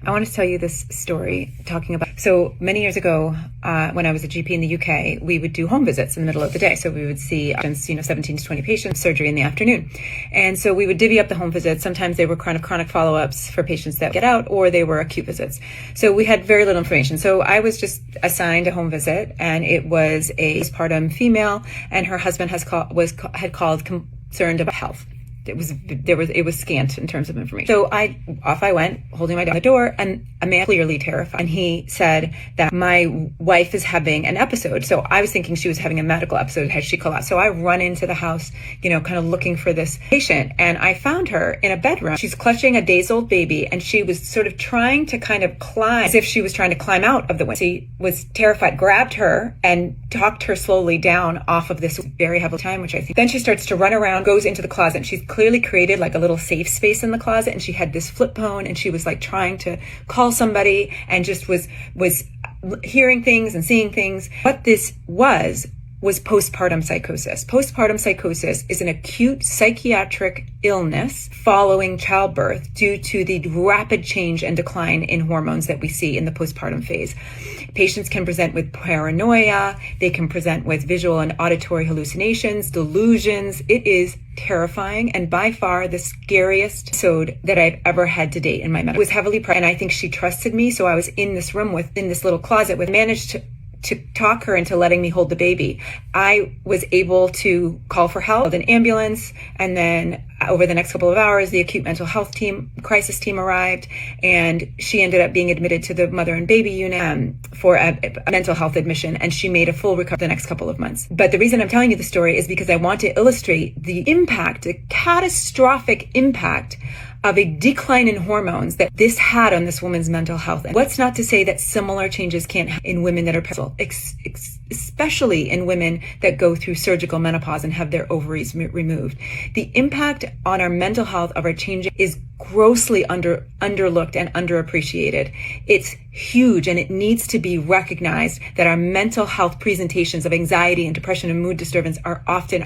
I want to tell you this story talking about, so many years ago, when I was a GP in the UK, we would do home visits in the middle of the day. So we would see, 17 to 20 patients, surgery in the afternoon. And so we would divvy up the home visits. Sometimes they were chronic follow-ups for patients that get out, or they were acute visits. So we had very little information. So I was just assigned a home visit, and it was a postpartum female, and her husband had called concerned about health. It was scant in terms of information. So off I went, holding my dog at the door, and a man clearly terrified. And he said that my wife is having an episode. So I was thinking she was having a medical episode. Had she collapsed? So I run into the house, kind of looking for this patient, and I found her in a bedroom. She's clutching a days-old baby, and she was sort of trying to kind of climb, as if she was trying to climb out of the window. She was terrified, grabbed her and talked her slowly down off of this very heavy time, which I think. Then she starts to run around, goes into the closet, and she's clearly created like a little safe space in the closet, and she had this flip phone, and she was like trying to call somebody, and just was hearing things and seeing things. What this was postpartum psychosis. Postpartum psychosis is an acute psychiatric illness following childbirth due to the rapid change and decline in hormones that we see in the postpartum phase. Patients can present with paranoia. They can present with visual and auditory hallucinations, delusions. It is terrifying, and by far the scariest episode that I've ever had to date in my medical. I was heavily pregnant, and I think she trusted me, so I was in this room in this little closet managed to talk her into letting me hold the baby. I was able to call for help, an ambulance, and then over the next couple of hours, the acute mental health crisis team arrived, and she ended up being admitted to the mother and baby unit for a mental health admission, and she made a full recovery the next couple of months. But the reason I'm telling you the story is because I want to illustrate the catastrophic impact of a decline in hormones that this had on this woman's mental health. And what's not to say that similar changes can't happen in women that are especially in women that go through surgical menopause and have their ovaries removed. The impact on our mental health of our changes is grossly underlooked and underappreciated. It's huge, and it needs to be recognized that our mental health presentations of anxiety and depression and mood disturbance are often